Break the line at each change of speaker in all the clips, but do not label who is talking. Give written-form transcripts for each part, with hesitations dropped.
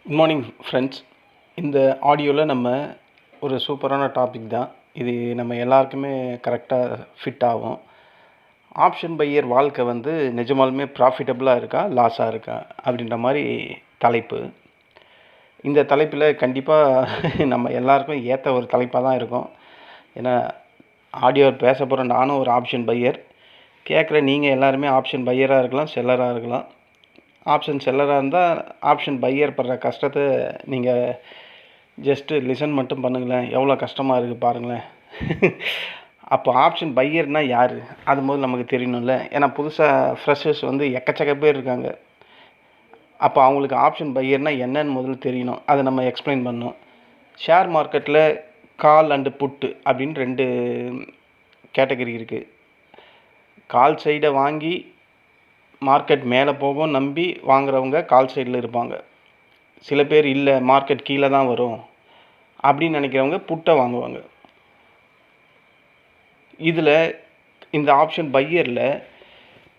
Good morning friends. இந்த ஆடியோவில் நம்ம ஒரு சூப்பரான டாபிக் தான். இது நம்ம எல்லாருக்குமே கரெக்டாக ஃபிட் ஆகும். ஆப்ஷன் பையர் வாழ்க்கை நிஜமாலுமே ப்ராஃபிட்டபுளாக இருக்கா லாஸாக இருக்கா அப்படின்ற மாதிரி தலைப்பு. இந்த தலைப்பில் கண்டிப்பாக நம்ம எல்லாருக்கும் ஏற்ற ஒரு தலைப்பாக தான் இருக்கும். ஏன்னா ஆடியோ பேச போகிற நானும் ஒரு ஆப்ஷன் பையர். கேட்குற நீங்கள் எல்லாருமே ஆப்ஷன் பையராக இருக்கலாம், செல்லராக இருக்கலாம். ஆப்ஷன் செல்லராக இருந்தால் ஆப்ஷன் பையர் படுற கஷ்டத்தை நீங்கள் ஜஸ்ட்டு லிசன் மட்டும் பண்ணுங்களேன், எவ்வளோ கஷ்டமாக இருக்குது பாருங்களேன். அப்போ ஆப்ஷன் பையர்னால் யார், அது முதல்ல நமக்கு தெரியணும்ல. ஏன்னா புதுசாக ஃப்ரெஷர்ஸ் எக்கச்சக்க பேர் இருக்காங்க. அப்போ அவங்களுக்கு ஆப்ஷன் பையர்னால் என்னன்னு முதல்ல தெரியணும். அதை நம்ம எக்ஸ்பிளைன் பண்ணணும். ஷேர் மார்க்கெட்டில் கால் அண்டு புட்டு அப்படின்னு 2 கேட்டகரி இருக்குது. கால் சைடை வாங்கி மார்க்கெட் மேலே போகும் நம்பி வாங்குறவங்க கால் சைடில் இருப்பாங்க. சில பேர் இல்லை மார்க்கெட் கீழே தான் வரும் அப்படின்னு நினைக்கிறவங்க புட்டை வாங்குவாங்க. இதில் இந்த ஆப்ஷன் பையரில்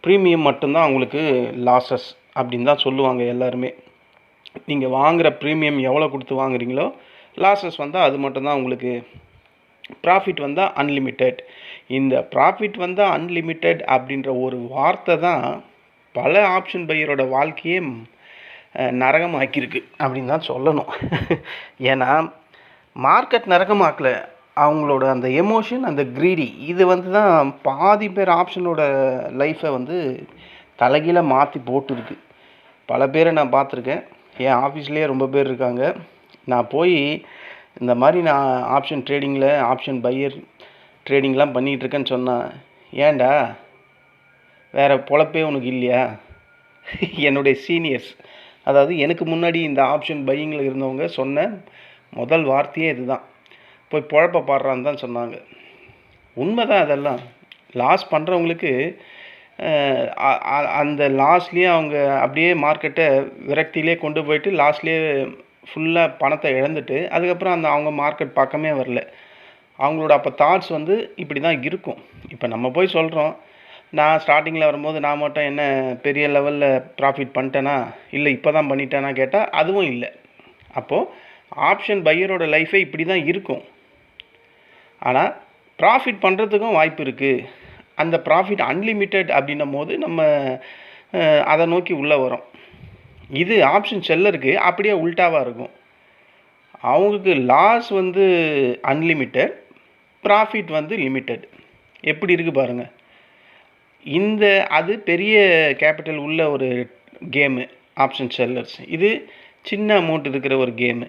ப்ரீமியம் மட்டும்தான் அவங்களுக்கு லாஸஸ் அப்படின்னு தான் சொல்லுவாங்க எல்லாருமே. நீங்கள் வாங்குகிற ப்ரீமியம் எவ்வளோ கொடுத்து வாங்குறீங்களோ லாஸஸ் அது மட்டும்தான் உங்களுக்கு. Profit unlimited. இந்த ப்ராஃபிட் அன்லிமிட்டெட் அப்படின்ற ஒரு வார்த்தை தான் பல ஆப்ஷன் பையரோட வாழ்க்கையே நரகமாக்கியிருக்கு அப்படின்னு தான் சொல்லணும். ஏன்னா மார்க்கெட் நரகமாக்கல, அவங்களோட அந்த எமோஷன், அந்த க்ரீடி, இது தான் பாதி பேர் ஆப்ஷனோட லைஃப்பை தலைகீழ மாற்றி போட்டுருக்கு. பல பேரை நான் பார்த்துருக்கேன். என் ஆஃபீஸ்லேயே ரொம்ப பேர் இருக்காங்க. நான் போய் இந்த மாதிரி நான் ஆப்ஷன் ட்ரேடிங்கில் ஆப்ஷன் பையர் ட்ரேடிங்லாம் பண்ணிகிட்ருக்கேன்னு சொன்னால், ஏன்டா வேறு பொழப்பே உனக்கு இல்லையா? என்னுடைய சீனியர்ஸ், அதாவது எனக்கு முன்னாடி இந்த ஆப்ஷன் பையிங்கில் இருந்தவங்க சொன்ன முதல் வார்த்தையே இது தான். போய் பொழப்ப பாடுறான்னு தான் சொன்னாங்க. உண்மை தான். அதெல்லாம் லாஸ் பண்ணுறவங்களுக்கு அந்த லாஸ்லேயே அவங்க அப்படியே மார்க்கெட்டை விரக்தியிலே கொண்டு போயிட்டு லாஸ்ட்லேயே ஃபுல்லாக பணத்தை இழந்துட்டு அதுக்கப்புறம் அவங்க மார்க்கெட் பக்கமே வரல. அவங்களோட அப்போ தாட்ஸ் இப்படி தான் இருக்கும். இப்போ நம்ம போய் சொல்கிறோம், நான் ஸ்டார்டிங்கில் வரும்போது நான் மட்டும் என்ன பெரிய லெவலில் ப்ராஃபிட் பண்ணிட்டேனா, இல்லை இப்போ தான் பண்ணிட்டேனா கேட்டால் அதுவும் இல்லை. அப்போது ஆப்ஷன் பையரோட லைஃபே இப்படி தான் இருக்கும். ஆனால் ப்ராஃபிட் பண்ணுறதுக்கும் வாய்ப்பு இருக்குது. அந்த ப்ராஃபிட் அன்லிமிட்டெட் அப்படின்னும் போது நம்ம அதை நோக்கி உள்ளே வரோம். இது ஆப்ஷன் செல்லருக்கு அப்படியே உல்ட்டாவாக இருக்கும். அவங்களுக்கு லாஸ் அன்லிமிட்டெட், ப்ராஃபிட் லிமிட்டெட். எப்படி இருக்குது பாருங்கள். அது பெரிய கேபிட்டல் உள்ள ஒரு கேமு ஆப்ஷன் செல்லர்ஸ். இது சின்ன அமௌண்ட் இருக்கிற ஒரு கேமு.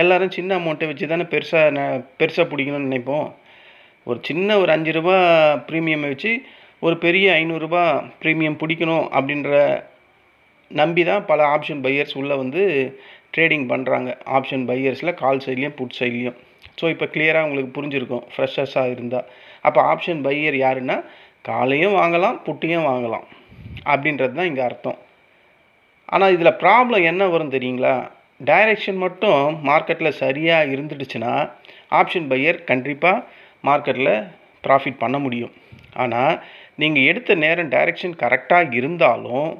எல்லோரும் சின்ன அமௌண்ட்டை வச்சு தானே பெருசாக பிடிக்கணும்னு நினைப்போம். ஒரு சின்ன ஒரு 5 ரூபா ப்ரீமியமை வச்சு ஒரு பெரிய 500 ரூபா ப்ரீமியம் பிடிக்கணும் அப்படின்ற நம்பி தான் பல ஆப்ஷன் பையர்ஸ் உள்ளே ட்ரேடிங் பண்ணுறாங்க. ஆப்ஷன் பையர்ஸில் கால் சைட்லேயும் புட் சைட்லேயும். ஸோ இப்போ கிளியராக உங்களுக்கு புரிஞ்சுருக்கும் ஃப்ரெஷர்ஸாக இருந்தால். அப்போ ஆப்ஷன் பையர் யாருன்னா, காலையும் வாங்கலாம் புட்டையும் வாங்கலாம் அப்படின்றது தான் இங்கே அர்த்தம். ஆனால் இதில் ப்ராப்ளம் என்ன வரும் தெரியுங்களா? டைரெக்ஷன் மட்டும் மார்க்கெட்டில் சரியாக இருந்துடுச்சுன்னா ஆப்ஷன் பையர் கண்டிப்பாக மார்க்கெட்டில் ப்ராஃபிட் பண்ண முடியும். ஆனால் நீங்கள் எடுத்த நேரம் டைரெக்ஷன் கரெக்டாக இருந்தாலும்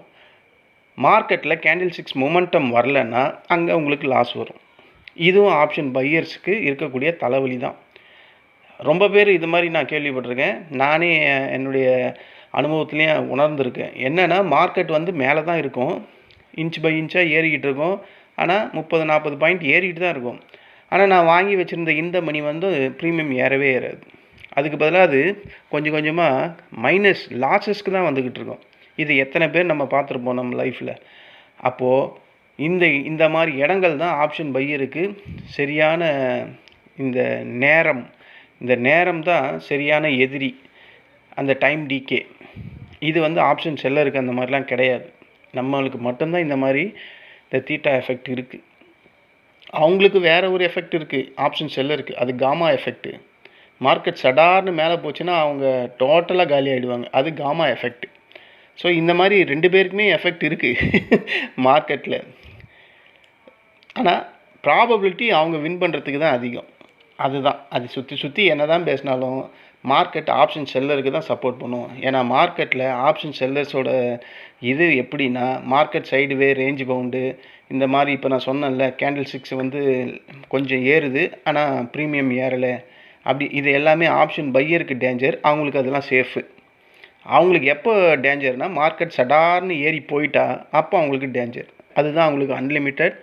மார்க்கெட்டில் கேண்டில் 6 மொமெண்டம் வரலன்னா அங்கே உங்களுக்கு லாஸ் வரும். இதுவும் ஆப்ஷன் பையர்ஸுக்கு இருக்கக்கூடிய தலைவலி தான். ரொம்ப பேர் இது மாதிரி நான் கேள்விப்பட்டிருக்கேன். நானே என்னுடைய அனுபவத்துலேயும் உணர்ந்திருக்கேன். என்னென்னா மார்க்கெட் மேலே தான் இருக்கும், இன்ச் பை இன்ச்சாக ஏறிக்கிட்டு இருக்கும். ஆனால் 30-40 பாயிண்ட் ஏறிக்கிட்டு தான் இருக்கும். ஆனால் நான் வாங்கி வச்சுருந்த இந்த மணி ப்ரீமியம் ஏறவே ஏறாது. அதுக்கு பதிலாக அது கொஞ்சம் கொஞ்சமாக மைனஸ் லாஸஸ்க்கு தான் வந்துக்கிட்டு இருக்கோம். இது எத்தனை பேர் நம்ம பார்த்துருப்போம் நம்ம லைஃப்பில். அப்போது இந்த மாதிரி இடங்கள் தான் ஆப்ஷன் பையருக்கு சரியான இந்த நேரம் தான் சரியான எதிரி. அந்த டைம் டிகே இது ஆப்ஷன் செல்லருக்கு அந்த மாதிரிலாம் கிடையாது. நம்மளுக்கு மட்டும்தான் இந்த மாதிரி இந்த தீட்டா எஃபெக்ட் இருக்குது. அவங்களுக்கு வேறு ஒரு எஃபெக்ட் இருக்குது ஆப்ஷன் செல்லருக்கு. அது காமா எஃபெக்ட்டு. மார்க்கெட் சடார்னு மேலே போச்சுன்னா அவங்க டோட்டலாக காலி ஆகிடுவாங்க. அது காமா எஃபெக்ட். ஸோ இந்த மாதிரி 2 பேருக்குமே எஃபெக்ட் இருக்குது மார்க்கெட்டில். ஆனால் ப்ராபபிலிட்டி அவங்க வின் பண்ணுறதுக்கு தான் அதிகம். அதுதான் அது சுற்றி என்ன தான் பேசினாலும் மார்க்கெட் ஆப்ஷன் செல்லருக்கு தான் சப்போர்ட் பண்ணும். ஏன்னா மார்க்கெட்டில் ஆப்ஷன் செல்லர்ஸோட இது எப்படின்னா, மார்க்கெட் சைடுவே ரேஞ்ச் பவுண்டு இந்த மாதிரி இப்போ நான் சொன்னேன்ல கேண்டில் 6 வந்து கொஞ்சம் ஏறுது, ஆனால் ப்ரீமியம் ஏறலை, அப்படி இது எல்லாமே ஆப்ஷன் பையருக்கு டேஞ்சர், அவங்களுக்கு அதெல்லாம் சேஃபு. அவங்களுக்கு எப்போ டேஞ்சர்னா மார்க்கெட் சடார்னு ஏறி போயிட்டா அப்போ அவங்களுக்கு டேஞ்சர். அதுதான் அவங்களுக்கு அன்லிமிட்டெட்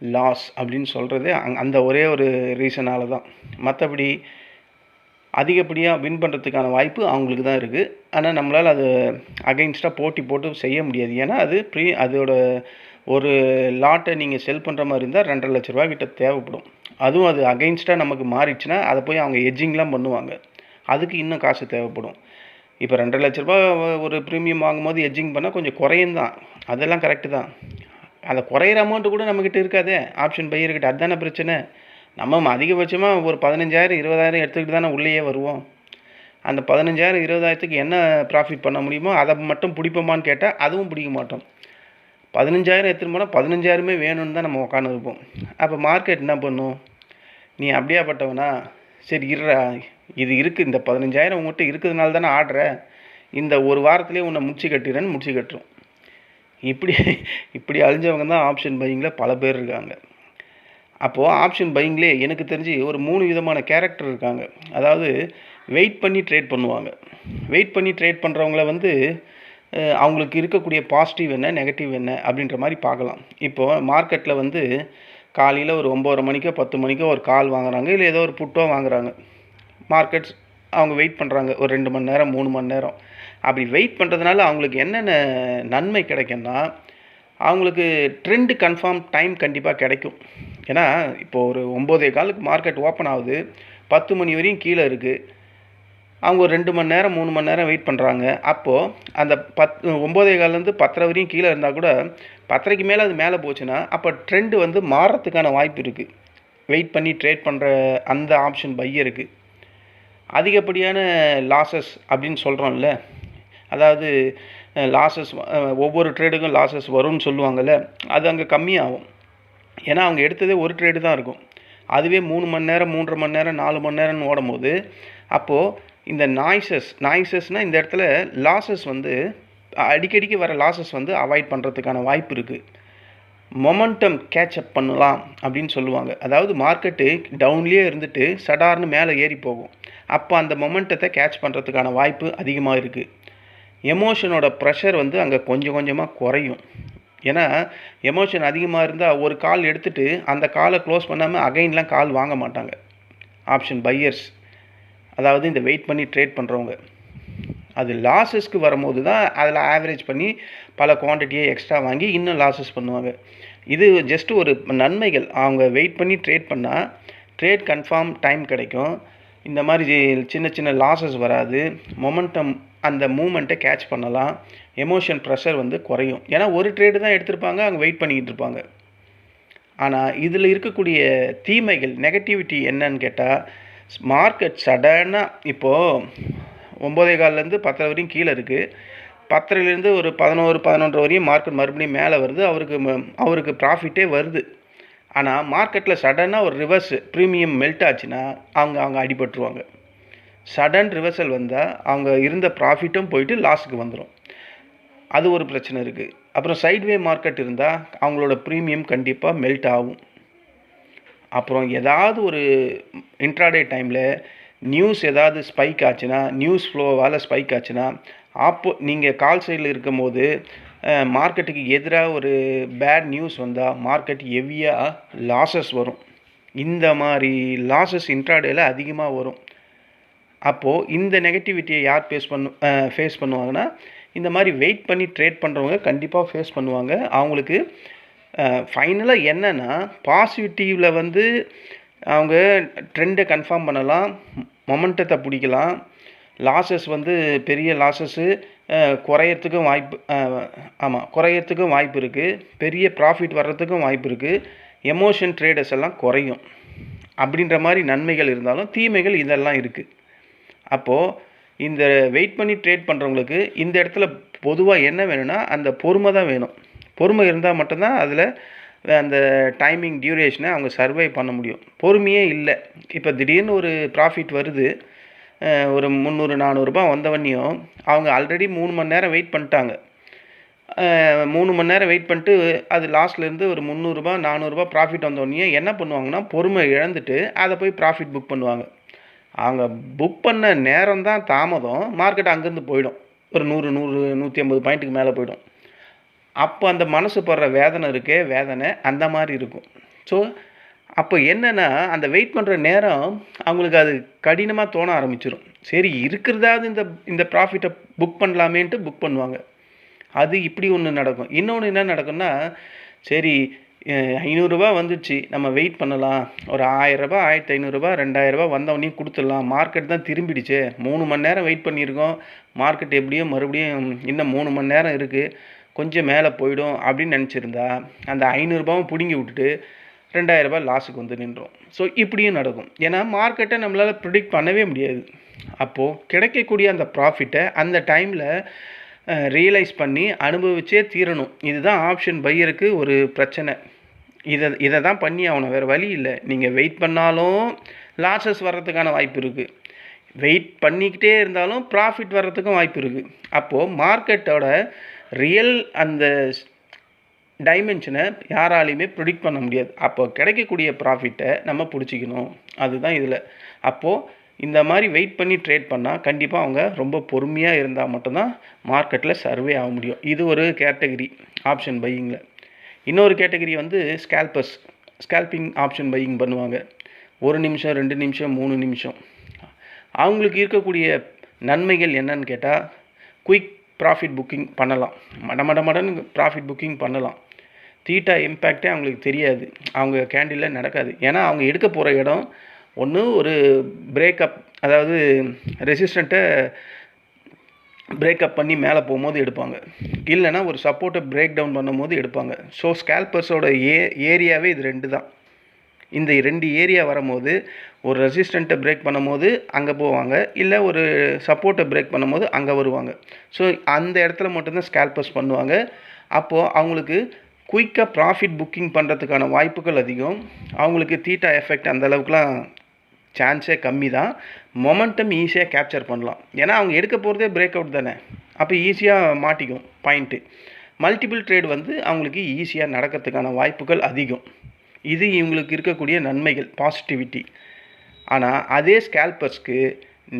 லாஸ் அப்படின்னு சொல்கிறது அந்த ஒரே ஒரு ரீசனால தான். மற்றபடி அதிகப்படியாக வின் பண்ணுறதுக்கான வாய்ப்பு அவங்களுக்கு தான் இருக்குது. ஆனால் நம்மளால் அது அகைன்ஸ்டாக போட்டி போட்டு செய்ய முடியாது. ஏன்னா அது அதோட ஒரு லாட்டை நீங்கள் செல் பண்ணுற மாதிரி இருந்தால் 2.5 லட்ச ரூபா கிட்ட தேவைப்படும். அதுவும் அது அகைன்ஸ்டாக நமக்கு மாறிடுச்சுன்னா அதை போய் அவங்க எட்ஜிங்லாம் பண்ணுவாங்க, அதுக்கு இன்னும் காசு தேவைப்படும். இப்போ 2.5 லட்ச ரூபா ஒரு ப்ரீமியம் வாங்கும்போது எட்ஜிங் பண்ணால் கொஞ்சம் குறையும் தான், அதெல்லாம் கரெக்டு தான். அந்த குறையிற அமௌண்ட்டு கூட நம்மக்கிட்ட இருக்காதே ஆப்ஷன் பையர்கிட்ட, அதுதானே பிரச்சனை. நம்ம அதிகபட்சமாக ஒரு 15,000 20,000 எடுத்துக்கிட்டு தானே உள்ளேயே வருவோம். அந்த 15,000 20,000த்துக்கு என்ன ப்ராஃபிட் பண்ண முடியுமோ அதை மட்டும் பிடிப்போமான்னு கேட்டால் அதுவும் பிடிக்க மாட்டோம். 15,000 எடுத்துகிட்டு போனால் 15,000மே வேணும்னு தான் நம்ம உட்காந்துருப்போம். அப்போ மார்க்கெட் என்ன பண்ணும், நீ அப்படியாப்பட்டவனா, சரி இருறா இது இருக்குது, இந்த 15,000 உங்கள்கிட்ட இருக்கிறதுனால தானே ஆடுற, இந்த ஒரு வாரத்துலேயே உன்னை முடிச்சு கட்டிடுறேன்னு முடிச்சு கட்டுரும். இப்படி அழிஞ்சவங்க தான் ஆப்ஷன் பையிங்கில் பல பேர் இருக்காங்க. அப்போது ஆப்ஷன் பையிங்லே எனக்கு தெரிஞ்சு ஒரு 3 விதமான கேரக்டர் இருக்காங்க. அதாவது வெயிட் பண்ணி ட்ரேட் பண்ணுவாங்க. வெயிட் பண்ணி ட்ரேட் பண்ணுறவங்கள வந்து அவங்களுக்கு இருக்கக்கூடிய பாசிட்டிவ் என்ன நெகட்டிவ் என்ன அப்படின்ற மாதிரி பார்க்கலாம். இப்போது மார்க்கெட்டில் வந்து காலையில் ஒரு 9:30 மணிக்கோ 10 மணிக்கோ ஒரு கால் வாங்குறாங்க, இல்லை ஏதோ ஒரு புட்டோ வாங்குறாங்க. மார்க்கெட்ஸ் அவங்க வெயிட் பண்ணுறாங்க ஒரு 2 மணி நேரம் 3 மணி நேரம். அப்படி வெயிட் பண்ணுறதுனால அவங்களுக்கு என்னென்ன நன்மை கிடைக்கும்னா, அவங்களுக்கு ட்ரெண்டு கன்ஃபார்ம் டைம் கண்டிப்பாக கிடைக்கும். ஏன்னா இப்போது ஒரு 9:15க்கு மார்க்கெட் ஓப்பன் ஆகுது, 10 மணி வரையும் கீழே இருக்குது, அவங்க ஒரு 2 மணி நேரம் 3 மணி நேரம் வெயிட் பண்ணுறாங்க. அப்போது அந்த 9:15லேருந்து 10:30 வரையும் கீழே இருந்தால் கூட 10:30க்கு மேலே அது மேலே போச்சுன்னா அப்போ ட்ரெண்டு வந்து மாறுறதுக்கான வாய்ப்பு இருக்குது. வெயிட் பண்ணி ட்ரேட் பண்ணுற அந்த ஆப்ஷன் பையருக்கு அதிகப்படியான லாஸஸ் அப்படின்னு சொல்கிறோம்ல, அதாவது லாஸஸ் ஒவ்வொரு ட்ரேடுக்கும் லாஸஸ் வரும்னு சொல்லுவாங்கள்ல, அது அங்கே கம்மியாகும். ஏன்னா அவங்க எடுத்ததே ஒரு ட்ரேடு தான் இருக்கும், அதுவே 3 மணி நேரம் 3.5 மணி நேரம் 4 மணி நேரம்னு ஓடும் போது அப்போது இந்த நாய்ஸஸ்னால் இந்த இடத்துல லாஸஸ் வந்து அடிக்கடிக்கு வர லாஸஸ் வந்து அவாய்ட் பண்ணுறதுக்கான வாய்ப்பு இருக்குது. மொமெண்டம் கேட்சப் பண்ணலாம் அப்படின்னு சொல்லுவாங்க. அதாவது மார்க்கெட்டு டவுன்லேயே இருந்துட்டு சடார்னு மேலே ஏறி போகும், அப்போ அந்த மொமெண்டத்தை கேட்ச் பண்ணுறதுக்கான வாய்ப்பு அதிகமாக இருக்குது. எமோஷனோட ப்ரெஷர் வந்து அங்கே கொஞ்சம் கொஞ்சமாக குறையும். ஏன்னா எமோஷன் அதிகமாக இருந்தால் ஒரு கால் எடுத்துகிட்டு அந்த காலை க்ளோஸ் பண்ணாமல் அகைன்லாம் கால் வாங்க மாட்டாங்க ஆப்ஷன் பையர்ஸ். அதாவது இந்த வெயிட் பண்ணி ட்ரேட் பண்ணுறவங்க அது லாஸஸ்க்கு வரும்போது தான் அதில் ஆவரேஜ் பண்ணி பல குவான்டிட்டியை எக்ஸ்ட்ரா வாங்கி இன்னும் லாஸஸ் பண்ணுவாங்க. இது ஜஸ்ட்டு ஒரு நன்மைகள். அவங்க வெயிட் பண்ணி ட்ரேட் பண்ணால் ட்ரேட் கன்ஃபார்ம் டைம் கிடைக்கும், இந்த மாதிரி சின்ன சின்ன லாஸஸ் வராது, மொமெண்டம் அந்த மூமெண்ட்டை கேட்ச் பண்ணலாம், எமோஷன் ப்ரெஷர் வந்து குறையும். ஏன்னா ஒரு ட்ரேடு தான் எடுத்திருப்பாங்க, அவங்க வெயிட் பண்ணிக்கிட்டு இருப்பாங்க. ஆனால் இதில் இருக்கக்கூடிய தீமைகள் நெகட்டிவிட்டி என்னன்னு கேட்டால், மார்க்கெட் சடனாக இப்போது 9:15லேருந்து 10 வரையும் கீழே இருக்குது, 10லேருந்து ஒரு 11 வரையும் மார்க்கெட் மறுபடியும் மேலே வருது, அவருக்கு ப்ராஃபிட்டே வருது. ஆனால் மார்க்கெட்டில் சடனாக ஒரு ரிவர்ஸ் ப்ரீமியம் மெல்ட் ஆச்சுன்னா அவங்க அடிபட்டுருவாங்க. சடன் ரிவர்சல் வந்தால் அவங்க இருந்த ப்ராஃபிட்டும் போயிட்டு லாஸுக்கு வந்துடும், அது ஒரு பிரச்சனை இருக்குது. அப்புறம் சைட்வே மார்க்கெட் இருந்தால் அவங்களோட ப்ரீமியம் கண்டிப்பாக மெல்ட் ஆகும். அப்புறம் ஏதாவது ஒரு இன்ட்ராடே டைமில் நியூஸ் ஏதாவது ஸ்பைக் ஆச்சுன்னா, நியூஸ் ஃப்ளோவால் ஸ்பைக் ஆச்சுன்னா, நீங்கள் கால் சைடில் இருக்கும் போது மார்க்கெட்டுக்கு எதிராக ஒரு பேட் நியூஸ் வந்தால் மார்க்கெட் ஹெவியாக லாஸஸ் வரும். இந்த மாதிரி லாஸஸ் இன்ட்ராடேயில் அதிகமாக வரும். அப்போது இந்த நெகட்டிவிட்டியை யார் ஃபேஸ் பண்ணுவாங்கன்னா, இந்த மாதிரி வெயிட் பண்ணி ட்ரேட் பண்ணுறவங்க கண்டிப்பாக ஃபேஸ் பண்ணுவாங்க. அவங்களுக்கு ஃபைனலாக என்னென்னா, பாசிட்டிவில் வந்து அவங்க ட்ரெண்டை கன்ஃபார்ம் பண்ணலாம், மொமெண்டத்தை பிடிக்கலாம், லாஸஸ் வந்து பெரிய லாஸஸ்ஸு குறையறதுக்கும் வாய்ப்பு இருக்குது, பெரிய ப்ராஃபிட் வர்றதுக்கும் வாய்ப்பு இருக்குது, எமோஷன் ட்ரேடர்ஸ் எல்லாம் குறையும். அப்படின்ற மாதிரி நன்மைகள் இருந்தாலும் தீமைகள் இதெல்லாம் இருக்குது. அப்போது இந்த வெயிட் பண்ணி ட்ரேட் பண்ணுறவங்களுக்கு இந்த இடத்துல பொதுவாக என்ன வேணும்னா, அந்த பொறுமை தான் வேணும். பொறுமை இருந்தால் மட்டும்தான் அதில் அந்த டைமிங் டியூரேஷனை அவங்க சர்வை பண்ண முடியும். பொறுமையே இல்லை, இப்போ திடீர்னு ஒரு ப்ராஃபிட் வருது, ஒரு 300 400 வந்தவன்னையும் அவங்க ஆல்ரெடி 3 மணி நேரம் வெயிட் பண்ணிட்டாங்க. 3 மணி நேரம் வெயிட் பண்ணிட்டு அது லாஸ்ட்லேருந்து ஒரு 300 400 ப்ராஃபிட் வந்தோடனே என்ன பண்ணுவாங்கன்னா, பொறுமை இழந்துட்டு அதை போய் ப்ராஃபிட் புக் பண்ணுவாங்க. அவங்க புக் பண்ண நேரம் தான் தாமதம், மார்க்கெட் அங்கேருந்து போயிடும். ஒரு 150 பாயிண்ட்டுக்கு மேலே போயிடும். அப்போ அந்த மனசு படுற வேதனை இருக்கே, வேதனை அந்த மாதிரி இருக்கும். ஸோ அப்போ என்னென்னா, அந்த வெயிட் பண்ணுற நேரம் அவங்களுக்கு அது கடினமாக தோண ஆரம்பிச்சிடும். சரி இருக்கிறதாவது இந்த ப்ராஃபிட்டை புக் பண்ணலாமேன்ட்டு புக் பண்ணுவாங்க. அது இப்படி ஒன்று நடக்கும். இன்னொன்று என்ன நடக்கும்னா, சரி ரூ. 500 வந்துடுச்சு, நம்ம வெயிட் பண்ணலாம், ஒரு ரூ. 1000 ரூ. 1500 ரூ. 2000 வந்தவொடனே கொடுத்துடலாம், மார்க்கெட் தான் திரும்பிடுச்சு, 3 மணி நேரம் வெயிட் பண்ணியிருக்கோம், மார்க்கெட் எப்படியும் மறுபடியும் இன்னும் 3 மணி நேரம் இருக்குது, கொஞ்சம் மேலே போயிடும் அப்படின்னு நினச்சிருந்தா அந்த 500 பிடுங்கி விட்டுட்டு ரூ. 2000 லாஸுக்கு வந்து நின்றோம். ஸோ இப்படியும் நடக்கும். ஏன்னா மார்க்கெட்டை நம்மளால் ப்ரிடிக்ட் பண்ணவே முடியாது. அப்போது கிடைக்கக்கூடிய அந்த ப்ராஃபிட்டை அந்த டைமில் ரியலைஸ் பண்ணி அனுபவிச்சே தீரணும். இதுதான் ஆப்ஷன் பையருக்கு ஒரு பிரச்சனை. இதை தான் பண்ணி ஆகணும், வேறு வழி இல்லை. நீங்கள் வெயிட் பண்ணாலும் லாஸஸ் வர்றதுக்கான வாய்ப்பு இருக்குது, வெயிட் பண்ணிக்கிட்டே இருந்தாலும் ப்ராஃபிட் வர்றதுக்கும் வாய்ப்பு இருக்குது. அப்போது மார்க்கெட்டோட ரியல் அந்த டைமென்ஷனை யாராலையுமே ப்ரிடிக்ட் பண்ண முடியாது. அப்போ கிடைக்கக்கூடிய ப்ராஃபிட்டை நம்ம பிடிச்சிக்கணும், அதுதான் இதில். அப்போது இந்த மாதிரி வெயிட் பண்ணி ட்ரேட் பண்ணால் கண்டிப்பாக அவங்க ரொம்ப பொறுமையாக இருந்தால் மட்டும்தான் மார்க்கெட்டில் சர்வே ஆக முடியும். இது ஒரு கேட்டகரி ஆப்ஷன் பையிங்கில். இன்னொரு கேட்டகரி வந்து ஸ்கேல்பிங் ஆப்ஷன் பையிங் பண்ணுவாங்க. 1 நிமிஷம் 2 நிமிஷம் 3 நிமிஷம். அவங்களுக்கு இருக்கக்கூடிய நன்மைகள் என்னன்னு கேட்டால், குயிக் ப்ராஃபிட் புக்கிங் பண்ணலாம், மடன்னு ப்ராஃபிட் புக்கிங் பண்ணலாம். தீட்டா இம்பேக்டே அவங்களுக்கு தெரியாது, அவங்க கேண்டிலில் நடக்காது. ஏன்னா அவங்க எடுக்க போகிற இடம் ஒன்று ஒரு பிரேக்கப், அதாவது ரெசிஸ்டண்ட்டை பிரேக்கப் பண்ணி மேலே போகும்போது எடுப்பாங்க, இல்லைனா ஒரு சப்போர்ட்டை பிரேக் டவுன் பண்ணும்போது எடுப்பாங்க. ஸோ ஸ்கேல்பர்ஸோட ஏரியாவே இது 2 தான். இந்த 2 ஏரியா வரும்போது ஒரு ரெசிஸ்டண்ட்டை பிரேக் பண்ணும்போது அங்கே போவாங்க, இல்லை ஒரு சப்போர்ட்டை பிரேக் பண்ணும்போது அங்கே வருவாங்க. ஸோ அந்த இடத்துல மட்டும்தான் ஸ்கேல்பர்ஸ் பண்ணுவாங்க. அப்போது அவங்களுக்கு குயிக்காக ப்ராஃபிட் புக்கிங் பண்ணுறதுக்கான வாய்ப்புகள் அதிகம். அவங்களுக்கு தீட்டா எஃபெக்ட் அந்த அளவுக்குலாம் சான்ஸே கம்மி தான். மொமெண்டம் ஈஸியாக கேப்சர் பண்ணலாம், ஏன்னா அவங்க எடுக்க போகிறதே பிரேக் அவுட் தானே, அப்போ ஈஸியாக மாட்டிக்கும் பாயிண்ட்டு. மல்டிபிள் ட்ரேட் வந்து அவங்களுக்கு ஈஸியாக நடக்கிறதுக்கான வாய்ப்புகள் அதிகம். இது இவங்களுக்கு இருக்கக்கூடிய நன்மைகள், பாசிட்டிவிட்டி. ஆனால் அதே ஸ்கேல்பர்ஸ்க்கு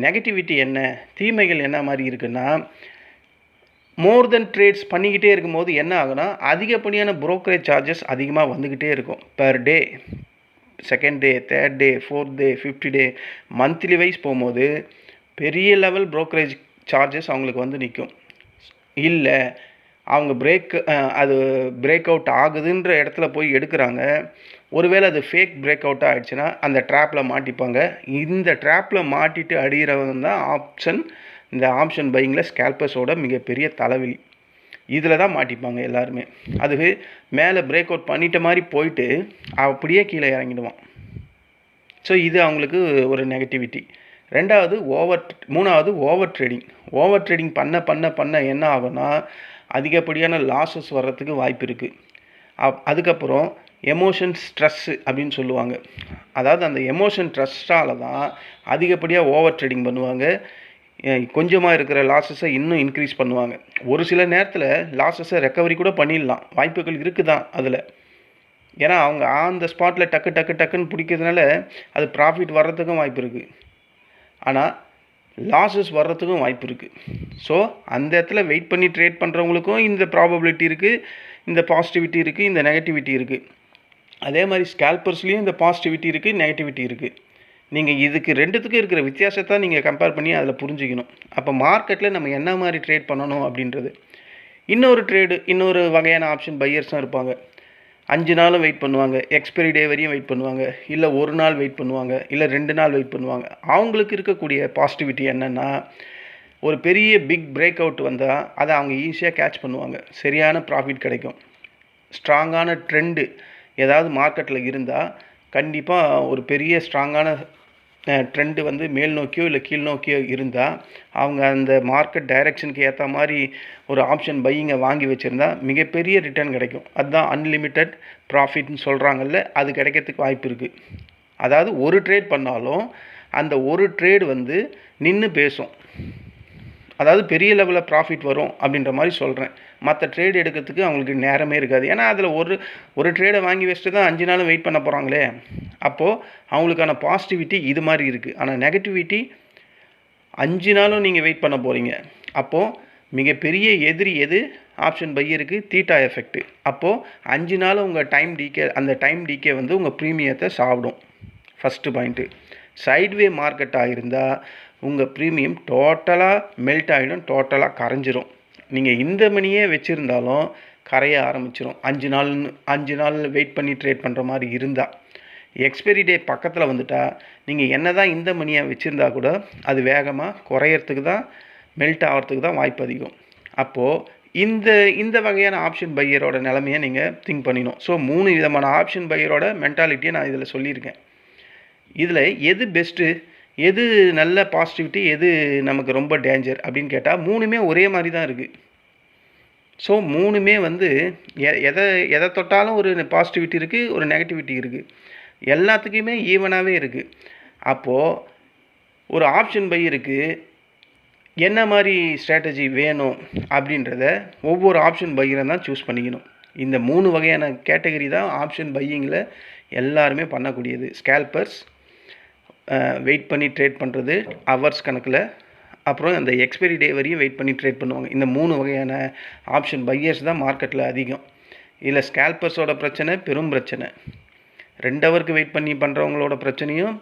நெகட்டிவிட்டி என்ன, தீமைகள் என்ன மாதிரி இருக்குன்னா, மோர் தென் ட்ரேட்ஸ் பண்ணிக்கிட்டே இருக்கும்போது என்ன ஆகுனா, அதிகப்படியான புரோக்கரேஜ் சார்ஜஸ் அதிகமாக வந்துக்கிட்டே இருக்கும். Per day, second day, third day, fourth day, 50 டே, மந்த்லி வைஸ் போகும்போது பெரிய லெவல் புரோக்கரேஜ் சார்ஜஸ் அவங்களுக்கு வந்து நிற்கும். இல்லை அவங்க அது பிரேக் அவுட் ஆகுதுன்ற இடத்துல போய் எடுக்கிறாங்க, ஒருவேளை அது ஃபேக் பிரேக் அவுட்டாக ஆகிடுச்சுன்னா அந்த ட்ராப்பில் மாட்டிப்பாங்க. இந்த ட்ராப்பில் மாட்டிட்டு அடிகிறவங்க தான் இந்த ஆப்ஷன் பையிங்கில் ஸ்கேல்பர்ஸோட மிகப்பெரிய தலைவலி. இதில் தான் மாட்டிப்பாங்க எல்லாருமே. அது மேலே பிரேக் அவுட் பண்ணிட்ட மாதிரி போயிட்டு அப்படியே கீழே இறங்கிடுவான். ஸோ இது அவங்களுக்கு ஒரு நெகட்டிவிட்டி. மூணாவது ஓவர் ட்ரேடிங் பண்ண என்ன ஆகும்னா, அதிகப்படியான லாஸஸ் வர்றதுக்கு வாய்ப்பு இருக்குது. அதுக்கப்புறம் எமோஷன் ஸ்ட்ரெஸ்ஸு அப்படின்னு சொல்லுவாங்க. அதாவது அந்த எமோஷன் ஸ்ட்ரெஸ்ஸால் தான் அதிகப்படியாக ஓவர் ட்ரேடிங் பண்ணுவாங்க. கொஞ்சமாக இருக்கிற லாஸஸை இன்னும் இன்க்ரீஸ் பண்ணுவாங்க. ஒரு சில நேரத்தில் லாஸஸை ரெக்கவரி கூட பண்ணிடலாம், வாய்ப்புகள் இருக்குது தான் அதில். ஏன்னா அவங்க அந்த ஸ்பாட்டில் டக்குன்னு பிடிக்கிறதுனால அது ப்ராஃபிட் வர்றதுக்கும் வாய்ப்பு இருக்குது, ஆனால் லாஸஸ் வர்றதுக்கும் வாய்ப்பு இருக்குது. ஸோ அந்த இடத்துல வெயிட் பண்ணி ட்ரேட் பண்ணுறவங்களுக்கும் இந்த ப்ராபபிலிட்டி இருக்குது, இந்த பாசிட்டிவிட்டி இருக்குது, இந்த நெகட்டிவிட்டி இருக்குது. அதே மாதிரி ஸ்கேல்பர்ஸ்லேயும் இந்த பாசிட்டிவிட்டி இருக்குது, நெகட்டிவிட்டி இருக்குது. நீங்கள் இதுக்கு ரெண்டுத்துக்கும் இருக்கிற வித்தியாசத்தை நீங்கள் கம்பேர் பண்ணி அதில் புரிஞ்சுக்கணும். அப்போ மார்க்கெட்டில் நம்ம என்ன மாதிரி ட்ரேட் பண்ணணும் அப்படின்றது. இன்னொரு வகையான ஆப்ஷன் பையர்ஸும் இருப்பாங்க. 5 நாளும் வெயிட் பண்ணுவாங்க, எக்ஸ்பைரி டே வரையும் வெயிட் பண்ணுவாங்க, இல்லை 1 நாள் வெயிட் பண்ணுவாங்க, இல்லை 2 நாள் வெயிட் பண்ணுவாங்க. அவங்களுக்கு இருக்கக்கூடிய பாசிட்டிவிட்டி என்னென்னா, ஒரு பெரிய பிக் பிரேக் அவுட் வந்தால் அதை அவங்க ஈஸியாக கேட்ச் பண்ணுவாங்க, சரியான ப்ராஃபிட் கிடைக்கும். ஸ்ட்ராங்கான ட்ரெண்டு ஏதாவது மார்க்கெட்டில் இருந்தால் கண்டிப்பாக ஒரு பெரிய ஸ்ட்ராங்கான ட்ரெண்டு வந்து மேல் நோக்கியோ இல்லை கீழ் நோக்கியோ இருந்தால் அவங்க அந்த மார்க்கெட் டைரெக்ஷனுக்கு ஏற்ற மாதிரி ஒரு ஆப்ஷன் பையிங்கை வாங்கி வச்சுருந்தா மிகப்பெரிய ரிட்டர்ன் கிடைக்கும். அதுதான் அன்லிமிட்டெட் ப்ராஃபிட்னு சொல்கிறாங்கல்ல, அது கிடைக்கிறதுக்கு வாய்ப்பு இருக்குது. அதாவது ஒரு ட்ரேட் பண்ணாலும் அந்த ஒரு ட்ரேடு வந்து நின்று பேசும். அதாவது பெரிய லெவலில் ப்ராஃபிட் வரும் அப்படின்ற மாதிரி சொல்கிறேன். மற்ற ட்ரேடு எடுக்கிறதுக்கு அவங்களுக்கு நேரமே இருக்காது. ஏன்னா அதில் ஒரு ட்ரேடை வாங்கி வச்சுட்டு தான் 5 நாளும் வெயிட் பண்ண போகிறாங்களே. அப்போது அவங்களுக்கான பாசிட்டிவிட்டி இது மாதிரி இருக்குது. ஆனால் நெகட்டிவிட்டி 5 நாளும் நீங்கள் வெயிட் பண்ண போகிறீங்க. அப்போது மிகப்பெரிய எதிரி எது? ஆப்ஷன் பையருக்கு தீட்டா எஃபெக்ட். அப்போது 5 நாள் உங்கள் அந்த டைம் டீக்கே வந்து உங்கள் ப்ரீமியத்தை சாப்பிடும். First point. சைட்வே மார்க்கெட்டாக இருந்தால் உங்கள் ப்ரீமியம் டோட்டலாக மெல்ட் ஆகிடும், டோட்டலாக கரைஞ்சிரும். நீங்கள் இந்த மணியே வச்சுருந்தாலும் கரைய ஆரம்பிச்சிடும். 5 நாள் வெயிட் பண்ணி ட்ரேட் பண்ணுற மாதிரி இருந்தால். எக்ஸ்பைரி டே பக்கத்தில் வந்துட்டால் நீங்கள் என்ன தான் இந்த மணியாக வச்சுருந்தா கூட அது வேகமாக குறையறதுக்கு தான், மெல்ட் ஆகிறதுக்கு தான் வாய்ப்பு அதிகம். அப்போது இந்த வகையான ஆப்ஷன் பையரோட நிலைமையை நீங்கள் திங்க் பண்ணிடணும். ஸோ 3 விதமான ஆப்ஷன் பையரோட மென்டாலிட்டியை நான் இதில் சொல்லியிருக்கேன். இதில் எது பெஸ்ட்டு, எது நல்ல பாசிட்டிவிட்டி, எது நமக்கு ரொம்ப டேஞ்சர் அப்படின்னு கேட்டால் 3மே ஒரே மாதிரி தான் இருக்குது. ஸோ 3மே வந்து எதை தொட்டாலும் ஒரு பாசிட்டிவிட்டி இருக்குது, ஒரு நெகட்டிவிட்டி இருக்குது. எல்லாத்துக்குமே ஈவனாகவே இருக்குது. அப்போது ஒரு ஆப்ஷன் பையருக்கு என்ன மாதிரி ஸ்ட்ராட்டஜி வேணும் அப்படின்றத ஒவ்வொரு ஆப்ஷன் பையரும் தான் சூஸ் பண்ணிக்கணும். இந்த 3 வகையான கேட்டகரி தான் ஆப்ஷன் பையிங்கில் எல்லாருமே பண்ணக்கூடியது. ஸ்கேல்பர்ஸ், வெயிட் பண்ணி ட்ரேட் பண்ணுறது ஹவர்ஸ் கணக்கில், அப்புறம் அந்த எக்ஸ்பைரி டே வரையும் வெயிட் பண்ணி ட்ரேட் பண்ணுவாங்க. இந்த 3 வகையான ஆப்ஷன் பையர்ஸ் தான் மார்க்கெட்டில் அதிகம். இதில் ஸ்கேல்பர்ஸோட பிரச்சனை பெரும் பிரச்சனை. 2 ஹவருக்கு வெயிட் பண்ணி பண்ணுறவங்களோட பிரச்சனையும்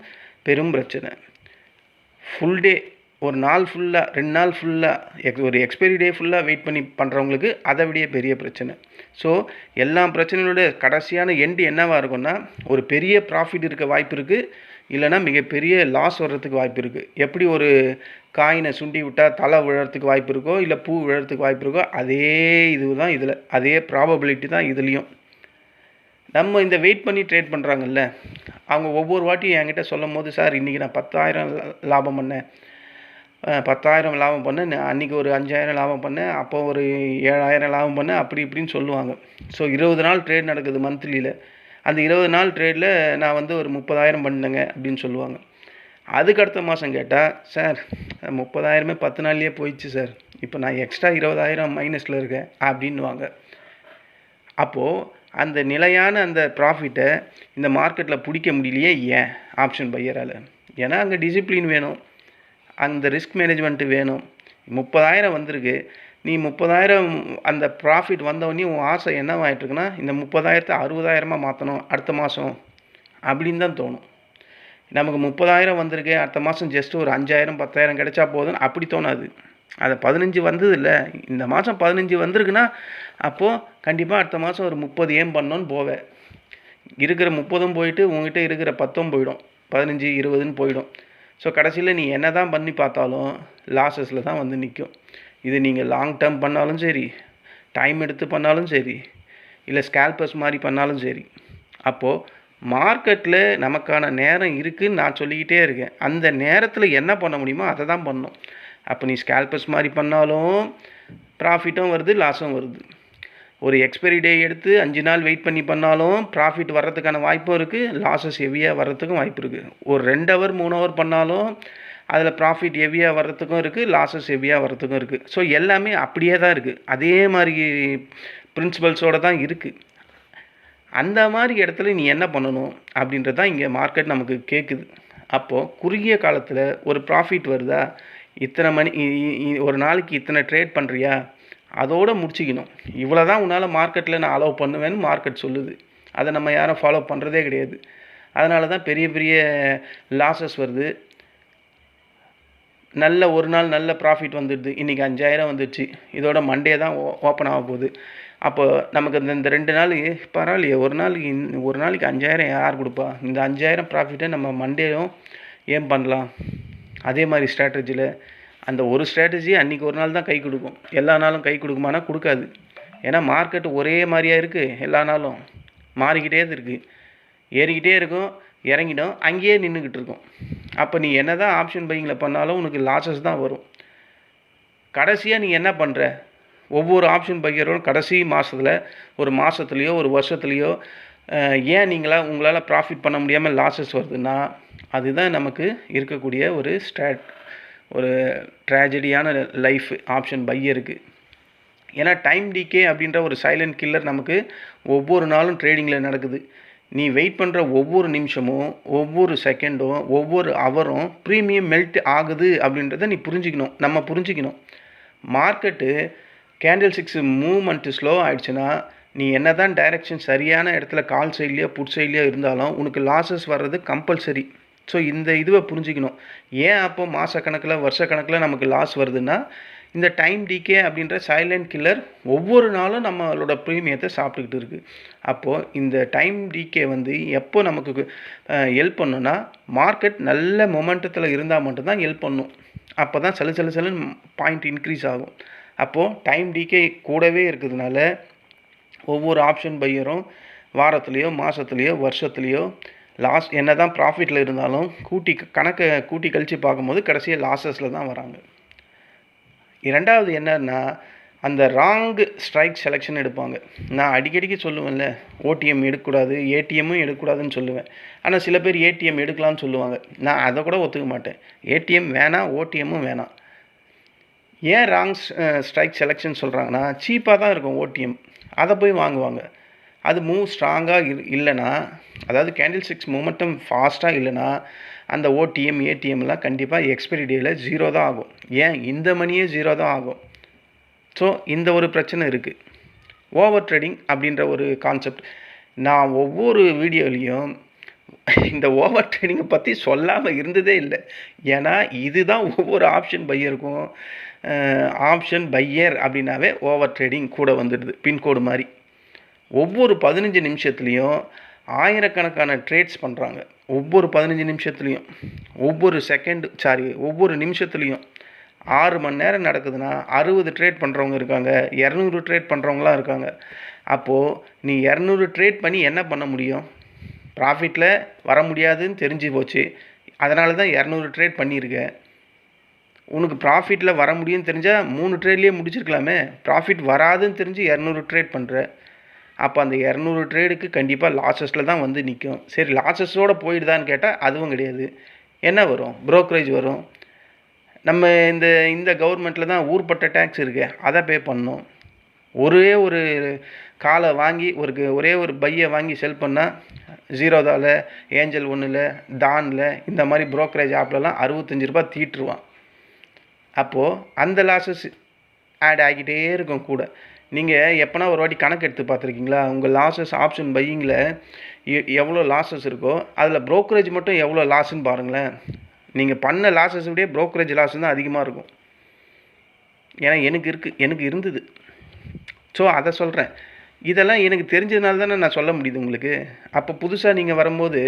பெரும் பிரச்சனை. ஃபுல் டே, ஒரு நாள் ஃபுல்லாக, 2 நாள் ஃபுல்லாக, ஒரு எக்ஸ்பைரி டே ஃபுல்லாக வெயிட் பண்ணி பண்ணுறவங்களுக்கு அதை விட பெரிய பிரச்சனை. ஸோ எல்லா பிரச்சனையோட கடைசியான எண்டு என்னவாக இருக்குன்னா, ஒரு பெரிய ப்ராஃபிட் இருக்க வாய்ப்பு இருக்குது, இல்லைனா மிகப்பெரிய லாஸ் வர்றதுக்கு வாய்ப்பு இருக்குது. எப்படி ஒரு காயினை சுண்டி விட்டால் தலை விழறதுக்கு வாய்ப்பு இருக்கோ, இல்லை பூ விழறதுக்கு வாய்ப்பு இருக்கோ, அதே இது தான் இதில், அதே ப்ராபபிலிட்டி தான் இதுலேயும். நம்ம இந்த வெயிட் பண்ணி ட்ரேட் பண்ணுறாங்கல்ல, அவங்க ஒவ்வொரு வாட்டியும் என்கிட்ட சொல்லும் போது, சார் இன்றைக்கி நான் 10,000 லாபம் பண்ணேன், 10,000 லாபம் பண்ணேன், அன்றைக்கி ஒரு 5,000 லாபம் பண்ணேன், அப்போ ஒரு 7,000 லாபம் பண்ணேன், அப்படி இப்படின்னு சொல்லுவாங்க. ஸோ 20 நாள் ட்ரேட் நடக்குது மந்த்லியில். அந்த 20 நாள் ட்ரேடில் நான் வந்து ஒரு 30,000 பண்ணேங்க அப்படின்னு சொல்லுவாங்க. அதுக்கு அடுத்த மாதம் கேட்டால், சார் 30,000 10 நாள்லேயே போயிடுச்சு சார், இப்போ நான் எக்ஸ்ட்ரா 20,000 மைனஸில் இருக்கேன் அப்படின்வாங்க. அப்போது அந்த நிலையான அந்த ப்ராஃபிட்டை இந்த மார்க்கெட்டில் பிடிக்க முடியலையே. ஏன்? ஆப்ஷன் பையரால். ஏன்னா அங்கே டிசிப்ளின் வேணும், அந்த ரிஸ்க் மேனேஜ்மெண்ட்டு வேணும். 30,000 வந்திருக்கு, நீ 30,000 அந்த ப்ராஃபிட் வந்தவொடனே உன் ஆசை என்னவாயிட்ருக்குன்னா, இந்த 30,000 60,000 மாற்றணும் அடுத்த மாதம் அப்படின்னு தான் தோணும். நமக்கு 30,000 வந்திருக்கு, அடுத்த மாதம் ஜஸ்ட் ஒரு 5,000 10,000 கிடைச்சா போதும் அப்படி தோணாது. அது 15 வந்தது இல்லை, இந்த மாதம் 15 வந்திருக்குன்னா அப்போது கண்டிப்பாக அடுத்த மாதம் ஒரு 30 ஏம் பண்ணோன்னு போவேன். இருக்கிற 30ம் போயிட்டு உங்ககிட்ட இருக்கிற 10ம் போயிடும், 15 20ன்னு போயிடும். ஸோ கடைசியில் நீ என்ன தான் பண்ணி பார்த்தாலும் லாஸஸில் தான் வந்து நிற்கும். இது நீங்கள் லாங் டேர்ம் பண்ணாலும் சரி, டைம் எடுத்து பண்ணாலும் சரி, இல்லை ஸ்கேல்பர்ஸ் மாதிரி பண்ணாலும் சரி. அப்போது மார்க்கெட்டில் நமக்கான நேரம் இருக்குதுன்னு நான் சொல்லிக்கிட்டே இருக்கேன். அந்த நேரத்தில் என்ன பண்ண முடியுமோ அதை தான் பண்ணணும். அப்போ நீ ஸ்கேல்பர்ஸ் மாதிரி பண்ணாலும் ப்ராஃபிட்டும் வருது, லாஸும் வருது. ஒரு எக்ஸ்பைரி டே எடுத்து 5 நாள் வெயிட் பண்ணி பண்ணாலும் ப்ராஃபிட் வர்றதுக்கான வாய்ப்பும் இருக்குது, லாஸஸ் ஹெவியாக வர்றதுக்கும் வாய்ப்பு இருக்குது. ஒரு 2 ஹவர் 3 ஹவர் பண்ணாலும் அதில் ப்ராஃபிட் ஹெவியாக வர்றதுக்கும் இருக்குது, லாஸஸ் ஹெவியாக வர்றதுக்கும் இருக்குது. ஸோ எல்லாமே அப்படியே தான் இருக்குது, அதே மாதிரி பிரின்சிபல்ஸோடு தான் இருக்குது. அந்த மாதிரி இடத்துல நீ என்ன பண்ணணும் அப்படின்றது தான் இங்கே மார்க்கெட் நமக்கு கேட்குது. அப்போது குறுகிய காலத்தில் ஒரு ப்ராஃபிட் வருதா, இத்தனை மணி ஒரு நாளைக்கு இத்தனை ட்ரேட் பண்ணுறியா, அதோடு முடிச்சிக்கணும். இவ்வளோ தான் உன்னால் மார்க்கெட்டில் நான் அலோவ் பண்ணுவேன்னு மார்க்கெட் சொல்லுது. அதை நம்ம யாரும் ஃபாலோ பண்ணுறதே கிடையாது. அதனால தான் பெரிய பெரிய லாஸஸ் வருது. நல்ல ஒரு நாள் நல்ல ப்ராஃபிட் வந்துடுது, இன்றைக்கி 5,000 வந்துடுச்சு, இதோட மண்டே தான் ஓப்பன் ஆக போகுது. அப்போ நமக்கு இந்த 2 நாள் பரவாயில்லையே, ஒரு நாளைக்கு 5,000 யார் கொடுப்பா, இந்த 5,000 ப்ராஃபிட்டை நம்ம மண்டேயும் ஏம் பண்ணலாம். அதே மாதிரி ஸ்ட்ராட்டஜியில் அந்த ஒரு ஸ்ட்ராட்டஜி அன்றைக்கி ஒரு நாள் தான் கை கொடுக்கும், எல்லா நாளும் கை கொடுக்குமானா கொடுக்காது. ஏன்னா மார்க்கெட் ஒரே மாதிரியாக இருக்குது, எல்லா நாளும் மாறிக்கிட்டே இருக்குது, ஏறிக்கிட்டே இருக்கும், இறங்கிடும், அங்கேயே நின்றுக்கிட்டு இருக்கும். அப்போ நீ என்ன தான் ஆப்ஷன் பையிங்கில் பண்ணாலும் உனக்கு லாஸஸ் தான் வரும். கடைசியாக நீ என்ன பண்ணுற, ஒவ்வொரு ஆப்ஷன் பையரோட கடைசி மாதத்தில், ஒரு மாதத்துலேயோ ஒரு வருஷத்துலேயோ ஏன் உங்களால் ப்ராஃபிட் பண்ண முடியாமல் லாஸஸ் வருதுன்னா, அதுதான் நமக்கு இருக்கக்கூடிய ஒரு ட்ராஜடியான லைஃப் ஆப்ஷன் பையருக்கு. ஏன்னா டைம் டிகே அப்படின்ற ஒரு சைலண்ட் கில்லர் நமக்கு ஒவ்வொரு நாளும் ட்ரேடிங்கில் நடக்குது. நீ வெயிட் பண்ணுற ஒவ்வொரு நிமிஷமும், ஒவ்வொரு செகண்டும், ஒவ்வொரு ஹவரும் ப்ரீமியம் மெல்ட் ஆகுது அப்படின்றத நீ நம்ம புரிஞ்சுக்கணும். மார்க்கெட்டு கேண்டில் 6 மூவ்மெண்ட்டு ஸ்லோ ஆகிடுச்சுன்னா, நீ என்ன தான் டைரெக்ஷன் சரியான இடத்துல கால் சைட்லேயோ புட் சைட்லேயோ இருந்தாலும் உனக்கு லாஸஸ் வர்றது கம்பல்சரி. ஸோ இந்த இதுவை புரிஞ்சுக்கணும். ஏன் அப்போ மாதக்கணக்கில் வருஷக்கணக்கில் நமக்கு லாஸ் வருதுன்னா, இந்த டைம் டிகே அப்படின்ற சைலண்ட் கில்லர் ஒவ்வொரு நாளும் நம்மளோட ப்ரீமியத்தை சாப்பிட்டுக்கிட்டு இருக்குது. அப்போது இந்த டைம் டிகே எப்போ நமக்கு ஹெல்ப் பண்ணுன்னா, மார்க்கெட் நல்ல மொமெண்டத்தில் இருந்தால் மட்டும்தான் ஹெல்ப் பண்ணும். அப்போ தான் சலுன்னு பாயிண்ட் இன்க்ரீஸ் ஆகும். அப்போது டைம் டிகே கூடவே இருக்கிறதுனால ஒவ்வொரு ஆப்ஷன் பையரும் வாரத்துலேயோ மாதத்துலேயோ வருஷத்துலேயோ லாஸ் என்ன தான் ப்ராஃபிட்டில் இருந்தாலும் கணக்கை கூட்டி கழித்து பார்க்கும்போது கடைசியாக லாஸஸில் தான் வராங்க. இரண்டாவது என்னன்னா, அந்த ராங்கு ஸ்ட்ரைக் செலெக்ஷன் எடுப்பாங்க. நான் அடிக்கடிக்கு சொல்லுவேன்ல, ஓடிஎம் எடுக்கக்கூடாது, ஏடிஎம்மும் எடுக்கக்கூடாதுன்னு சொல்லுவேன். ஆனால் சில பேர் ஏடிஎம் எடுக்கலான்னு சொல்லுவாங்க. நான் அதை கூட ஒத்துக்க மாட்டேன். ஏடிஎம் வேணாம், ஓடிஎம்மும் வேணாம். ஏன் ராங் ஸ்ட்ரைக் செலெக்ஷன் சொல்கிறாங்கன்னா, சீப்பாக தான் இருக்கும் ஓடிஎம், அதை போய் வாங்குவாங்க. அது மூவ் ஸ்ட்ராங்காக இல்லைன்னா, அதாவது கேண்டில் 6 மொமெண்டம் ஃபாஸ்ட்டாக இல்லைன்னா, அந்த ஓடிஎம் ஏடிஎம்லாம் கண்டிப்பாக எக்ஸ்பைரி டேயில் 0 தான் ஆகும். ஏன் இந்த மணியே 0 தான் ஆகும். ஸோ இந்த ஒரு பிரச்சனை இருக்குது. ஓவர் ட்ரேடிங் அப்படின்ற ஒரு கான்செப்ட் நான் ஒவ்வொரு வீடியோலையும் இந்த ஓவர் ட்ரேடிங்கை பற்றி சொல்லாமல் இருந்ததே இல்லை. ஏன்னா இதுதான் ஒவ்வொரு ஆப்ஷன் பையருக்கும் ஆப்ஷன் பையர் அப்படின்னாவே ஓவர் ட்ரேடிங் கூட வந்துடுது, பின்கோடு மாதிரி. ஒவ்வொரு 15 நிமிஷத்துலேயும் ஆயிரக்கணக்கான ட்ரேட்ஸ் பண்ணுறாங்க. ஒவ்வொரு 15 நிமிஷத்துலேயும், ஒவ்வொரு நிமிஷத்துலேயும் 6 மணி நேரம் நடக்குதுன்னா 60 ட்ரேட் பண்ணுறவங்க இருக்காங்க, 200 ட்ரேட் பண்ணுறவங்களாம் இருக்காங்க. அப்போது நீ 200 ட்ரேட் பண்ணி என்ன பண்ண முடியும்? ப்ராஃபிட்டில் வர முடியாதுன்னு தெரிஞ்சு போச்சு. அதனால தான் 200 ட்ரேட் பண்ணியிருக்க. உனக்கு ப்ராஃபிட்டில் வர முடியும்னு தெரிஞ்சால் 3 ட்ரேட்லேயே முடிச்சிருக்கலாமே. ப்ராஃபிட் வராதுன்னு தெரிஞ்சு 200 ட்ரேட் பண்ணுற. அப்போ அந்த 200 ட்ரேடுக்கு கண்டிப்பாக லாஸஸில் தான் நிற்கும். சரி, லாஸஸோடு போயிடுதான்னு கேட்டால் அதுவும் கிடையாது. என்ன வரும்? ப்ரோக்கரேஜ் வரும். நம்ம இந்த கவர்மெண்ட்டில் தான் ஊர்பட்ட டேக்ஸ் இருக்குது, அதை பே பண்ணணும். ஒரே ஒரு காலை வாங்கி ஒரே ஒரு பையை வாங்கி செல் பண்ணால் ஜீரோதாவில், ஏஞ்சல் 1ல், தானில், இந்த மாதிரி ப்ரோக்கரேஜ் ஆப்லலாம் 65 ரூபா தீட்டுருவான். அப்போது அந்த லாஸஸ் ஆட் ஆகிட்டே இருக்கும் கூட. நீங்கள் எப்போனா ஒரு வாட்டி கணக்கு எடுத்து பார்த்துருக்கீங்களா? உங்கள் லாஸஸ் ஆப்ஷன் பையிங்கில் எவ்வளோ லாஸஸ் இருக்கோ அதில் ப்ரோக்கரேஜ் மட்டும் எவ்வளோ லாஸுன்னு பாருங்களேன். நீங்கள் பண்ண லாஸஸ் விட ப்ரோக்கரேஜ் லாஸ் தான் அதிகமாக இருக்கும். ஏன்னா எனக்கு இருந்தது. ஸோ அதை சொல்கிறேன். இதெல்லாம் எனக்கு தெரிஞ்சதுனால தானே நான் சொல்ல முடியுது உங்களுக்கு. அப்போ புதுசாக நீங்கள் வரும்போது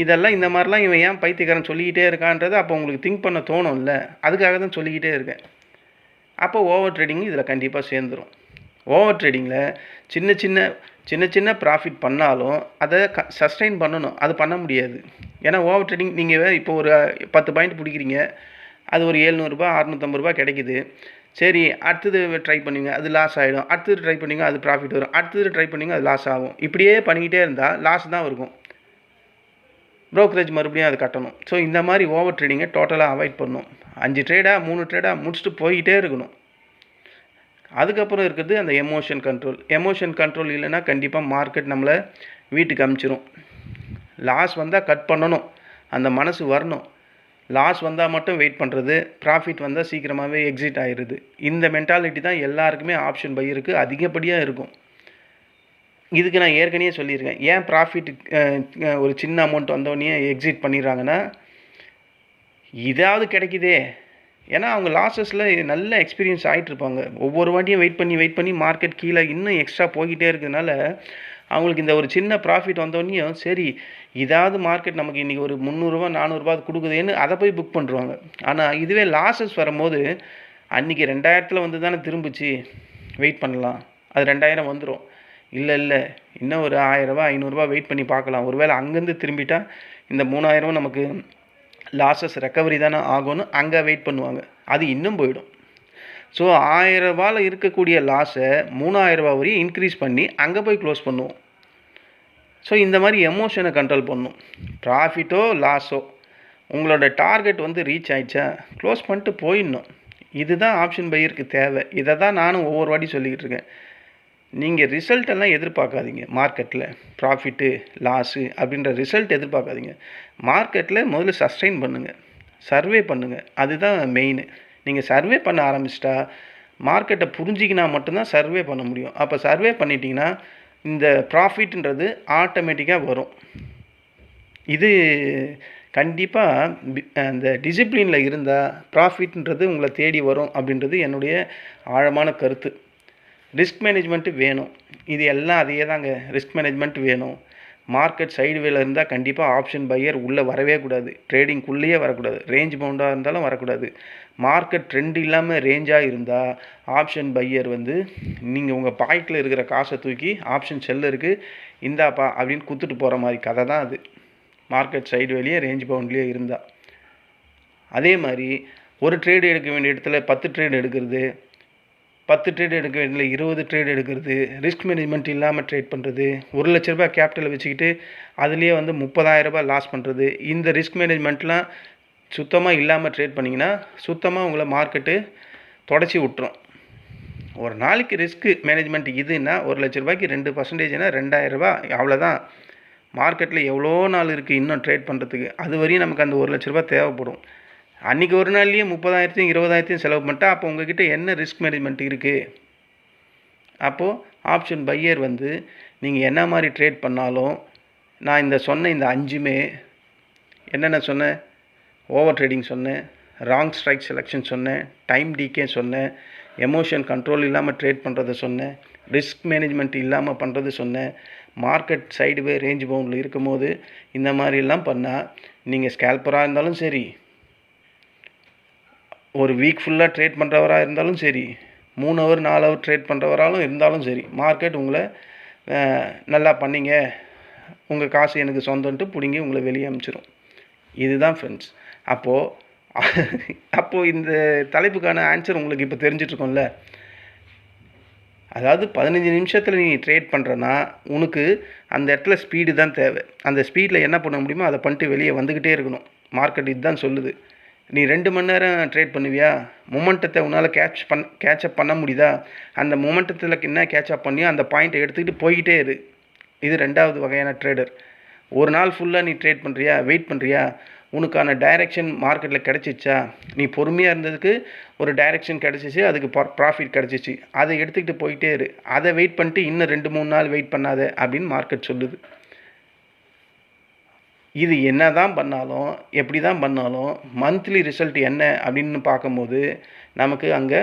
இதெல்லாம் இந்த மாதிரிலாம் இவன் ஏன் பைத்தியக்காரன் சொல்லிக்கிட்டே இருக்கான்றது அப்போ உங்களுக்கு திங்க் பண்ண தோணும் இல்லை? அதுக்காக தான் சொல்லிக்கிட்டே இருக்கேன். அப்போ ஓவர் ட்ரேடிங் இதில் கண்டிப்பாக சேர்ந்துடும். ஓவர் ட்ரேடிங்கில் சின்ன சின்ன ப்ராஃபிட் பண்ணாலும் அதை சஸ்டெயின் பண்ணணும். அது பண்ண முடியாது. ஏன்னா ஓவர் ட்ரேடிங் நீங்கள் இப்போ ஒரு 10 பாயிண்ட் பிடிக்கிறீங்க, அது ஒரு 700 ரூபா 650 ரூபா கிடைக்குது. சரி, அடுத்தது ட்ரை பண்ணுவீங்க, அது லாஸ் ஆகிடும். அடுத்தது ட்ரை பண்ணுவீங்க, அது ப்ராஃபிட் வரும். அடுத்தது ட்ரை பண்ணுவீங்க, அது லாஸ் ஆகும். இப்படியே பண்ணிக்கிட்டே இருந்தால் லாஸ் தான் இருக்கும். ப்ரோக்கரேஜ் மறுபடியும் அது கட்டணும். ஸோ இந்த மாதிரி ஓவர் ட்ரேடிங்கை டோட்டலாக அவாய்ட் பண்ணணும். 5 ட்ரேடாக 3 ட்ரேடாக முடிச்சுட்டு போய்கிட்டே இருக்கணும். அதுக்கப்புறம் இருக்கிறது அந்த எமோஷன் கண்ட்ரோல் இல்லைன்னா கண்டிப்பாக மார்க்கெட் நம்மளை வீட்டுக்கு அமுச்சிரும். லாஸ் வந்தால் கட் பண்ணணும், அந்த மனசு வரணும். லாஸ் வந்தால் மட்டும் வெயிட் பண்ணுறது, ப்ராஃபிட் வந்தால் சீக்கிரமாகவே எக்ஸிட் ஆகிடுது. இந்த மென்டாலிட்டி தான் எல்லாருக்குமே ஆப்ஷன் பையருக்கு அதிகப்படியாக இருக்கும். இதுக்கு நான் ஏற்கனவே சொல்லியிருக்கேன். ஏன் ப்ராஃபிட் ஒரு சின்ன அமௌண்ட் வந்தோடனே எக்ஸிட் பண்ணிடுறாங்கன்னா, இதாவது கிடைக்குதே. ஏன்னா அவங்க லாஸஸில் நல்ல எக்ஸ்பீரியன்ஸ் ஆகிட்டுருப்பாங்க. ஒவ்வொரு வாட்டியும் வெயிட் பண்ணி மார்க்கெட் கீழே இன்னும் எக்ஸ்ட்ரா போய்கிட்டே இருக்கிறதுனால அவங்களுக்கு இந்த ஒரு சின்ன ப்ராஃபிட் வந்தோடனையும் சரி, இதாவது மார்க்கெட் நமக்கு இன்றைக்கி ஒரு 300 400 கொடுக்குதுன்னு அதை போய் புக் பண்ணுறாங்க. ஆனால் இதுவே லாஸஸ் வரும்போது அன்றைக்கி 2000 வந்து தானே திரும்பிச்சு, வெயிட் பண்ணலாம், அது 2000 வந்துடும். இல்லை இன்னும் ஒரு 1000 ரூபா 500 ரூபா வெயிட் பண்ணி பார்க்கலாம், ஒருவேளை அங்கேருந்து திரும்பிட்டா இந்த 3000 நமக்கு லாஸஸ் ரெக்கவரி தானே ஆகும்னு அங்கே வெயிட் பண்ணுவாங்க. அது இன்னும் போயிடும். ஸோ 1000 ரூபாயில் இருக்கக்கூடிய லாஸை 3000 ரூபா வரையும் இன்க்ரீஸ் பண்ணி அங்கே போய் க்ளோஸ் பண்ணுவோம். ஸோ இந்த மாதிரி எமோஷனை கண்ட்ரோல் பண்ணணும். ப்ராஃபிட்டோ லாஸோ உங்களோட டார்கெட் வந்து ரீச் ஆயிடுச்சா க்ளோஸ் பண்ணிட்டு போயிடணும். இதுதான் ஆப்ஷன் பையருக்கு தேவை. இதை தான் நானும் ஒவ்வொரு வாட்டி சொல்லிக்கிட்டு இருக்கேன். நீங்கள் ரிசல்ட்டெல்லாம் எதிர்பார்க்காதீங்க. மார்க்கெட்டில் ப்ராஃபிட்டு லாஸு அப்படின்ற ரிசல்ட் எதிர்பார்க்காதீங்க. மார்க்கெட்டில் முதல்ல சஸ்டெயின் பண்ணுங்கள், சர்வே பண்ணுங்கள். அதுதான் மெயின். நீங்கள் சர்வே பண்ண ஆரம்பிச்சிட்டா மார்க்கெட்டை புரிஞ்சிக்கினா மட்டும்தான் சர்வே பண்ண முடியும். அப்போ சர்வே பண்ணிட்டீங்கன்னா இந்த ப்ராஃபிட்ன்றது ஆட்டோமேட்டிக்காக வரும். இது கண்டிப்பாக அந்த டிசிப்ளினில் இருந்தால் ப்ராஃபிட்ன்றது உங்களை தேடி வரும் அப்படின்றது என்னுடைய ஆழமான கருத்து. ரிஸ்க் மேனேஜ்மெண்ட்டு வேணும். இது எல்லாம் அதையே தாங்க. ரிஸ்க் மேனேஜ்மெண்ட் வேணும். மார்க்கெட் சைடுவேல இருந்தால் கண்டிப்பாக ஆப்ஷன் பையர் உள்ளே வரவே கூடாது. ட்ரேடிங்குள்ளேயே வரக்கூடாது. ரேஞ்ச் பவுண்டாக இருந்தாலும் வரக்கூடாது. மார்க்கெட் ட்ரெண்ட் இல்லாமல் ரேஞ்சாக இருந்தால் ஆப்ஷன் பையர் வந்து நீங்கள் உங்கள் பாக்கெட்டில் இருக்கிற காசை தூக்கி ஆப்ஷன் செல்லருக்கு இந்தாப்பா அப்படின்னு கொடுத்துட்டு போகிற மாதிரி கதை தான் அது. மார்க்கெட் சைடுவேலையே ரேஞ்ச் பவுண்ட்லேயே இருந்தால். அதே மாதிரி ஒரு ட்ரேடு எடுக்க வேண்டிய இடத்துல 10 ட்ரேடு எடுக்கிறது, 10 ட்ரேட் எடுக்க வேண்டிய 20 ட்ரேட் எடுக்கிறது, ரிஸ்க் மேனேஜ்மெண்ட் இல்லாமல் ட்ரேட் பண்ணுறது, 1 லட்ச ரூபாய் கேபிட்டலை வச்சுக்கிட்டு அதுலேயே வந்து 30,000 ரூபாய் லாஸ் பண்ணுறது. இந்த ரிஸ்க் மேனேஜ்மெண்ட்லாம் சுத்தமாக இல்லாமல் ட்ரேட் பண்ணிங்கன்னா சுத்தமாக உங்களை மார்க்கெட்டு தொடச்சி விட்டுரும். ஒரு நாளைக்கு ரிஸ்க் மேனேஜ்மெண்ட் இதுன்னா 1 லட்ச ரூபாய்க்கு 2%னா 2,000 ரூபாய், அவ்வளோதான். மார்க்கெட்டில் எவ்வளோ நாள் இருக்குது இன்னும் ட்ரேட் பண்ணுறதுக்கு. அது வரையும் நமக்கு அந்த 1 லட்ச ரூபாய் தேவைப்படும். அன்றைக்கி ஒரு நாள்லேயே 30,000 20,000 செலவு பண்ணிட்டா அப்போ உங்கள்கிட்ட என்ன ரிஸ்க் மேனேஜ்மெண்ட் இருக்குது? அப்போது ஆப்ஷன் பையர் வந்து நீங்கள் என்ன மாதிரி ட்ரேட் பண்ணாலும், நான் இந்த சொன்ன இந்த 5மே என்னென்ன சொன்னேன்? ஓவர் ட்ரேடிங் சொன்னேன், ராங் ஸ்ட்ரைக் செலெக்ஷன் சொன்னேன், டைம் டிகே சொன்னேன், எமோஷன் கண்ட்ரோல் இல்லாமல் ட்ரேட் பண்ணுறதை சொன்னேன், ரிஸ்க் மேனேஜ்மெண்ட் இல்லாமல் பண்ணுறது சொன்னேன். மார்க்கெட் சைடுவே ரேஞ்ச் பவுண்டில் இருக்கும் போது இந்த மாதிரிலாம் பண்ணால் நீங்கள் ஸ்கேல்பராக இருந்தாலும் சரி, ஒரு வீக் ஃபுல்லாக ட்ரேட் பண்ணுறவராக இருந்தாலும் சரி, 3 ஹவர் 4 ஹவர் ட்ரேட் பண்ணுறவராலும் இருந்தாலும் சரி, மார்க்கெட் உங்களை நல்லா பண்ணிங்க, உங்கள் காசு எனக்கு சொந்தன்ட்டு பிடிங்கி உங்களை வெளியே அனுப்பிச்சிடும். இதுதான் ஃப்ரெண்ட்ஸ். அப்போது இந்த தலைப்புக்கான ஆன்சர் உங்களுக்கு இப்போ தெரிஞ்சிட்ருக்கோம்ல. அதாவது 15 நிமிஷத்தில் நீ ட்ரேட் பண்ணுறன்னா உனக்கு அந்த இடத்துல ஸ்பீடு தான் தேவை. அந்த ஸ்பீடில் என்ன பண்ண முடியுமோ அதை பண்ணிட்டு வெளியே வந்துக்கிட்டே இருக்கணும். மார்க்கெட் இதுதான் சொல்லுது. நீ 2 மணி நேரம் ட்ரேட் பண்ணுவியா? மொமெண்டத்தை உன்னால் கேட்சப் பண்ண முடியுதா? அந்த மொமெண்டத்தில் என்ன கேட்சப் பண்ணியோ அந்த பாயிண்ட்டை எடுத்துக்கிட்டு போய்கிட்டே இரு. இது 2வது வகையான ட்ரேடர். ஒரு நாள் ஃபுல்லாக நீ ட்ரேட் பண்ணுறியா, வெயிட் பண்ணுறியா, உனக்கான டைரெக்ஷன் மார்க்கெட்டில் கிடச்சிச்சா? நீ பொறுமையாக இருந்ததுக்கு ஒரு டைரெக்ஷன் கிடச்சிச்சு, அதுக்கு ப்ராஃபிட் கிடச்சிச்சு, அதை எடுத்துக்கிட்டு போயிட்டே இரு. அதை வெயிட் பண்ணிட்டு இன்னும் 2-3 நாள் வெயிட் பண்ணாத அப்படின்னு மார்க்கெட் சொல்லுது. இது என்ன தான் பண்ணாலும், எப்படி தான் பண்ணாலும் மந்த்லி ரிசல்ட் என்ன அப்படின்னு பார்க்கும்போது நமக்கு அங்கே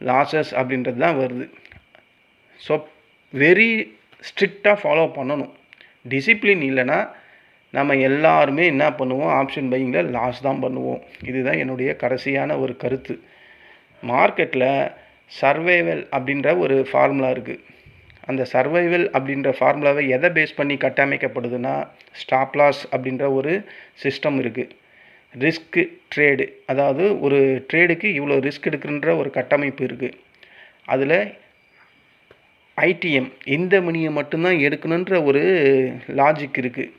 லாஸஸ் அப்படின்றது தான் வருது. ஸோ வெரி ஸ்ட்ரிக்டாக ஃபாலோ பண்ணணும். டிசிப்ளின் இல்லைன்னா நம்ம எல்லாருமே என்ன பண்ணுவோம்? ஆப்ஷன் பையிங்கில் லாஸ் தான் பண்ணுவோம். இதுதான் என்னுடைய கடைசியான ஒரு கருத்து. மார்க்கெட்டில் சர்வைவல் அப்படின்ற ஒரு ஃபார்முலா இருக்குது. அந்த சர்வைவல் அப்படின்ற ஃபார்முலாவை எதை பேஸ் பண்ணி கட்டமைக்கப்படுதுன்னா, ஸ்டாப் லாஸ் அப்படின்ற ஒரு சிஸ்டம் இருக்குது. ரிஸ்க்கு ட்ரேடு, அதாவது ஒரு ட்ரேடுக்கு இவ்வளோ ரிஸ்க் எடுக்குன்ற ஒரு கட்டமைப்பு இருக்குது. அதில் ஐடிஎம் இந்த மணியை மட்டும்தான் எடுக்கணுன்ற ஒரு லாஜிக் இருக்குது.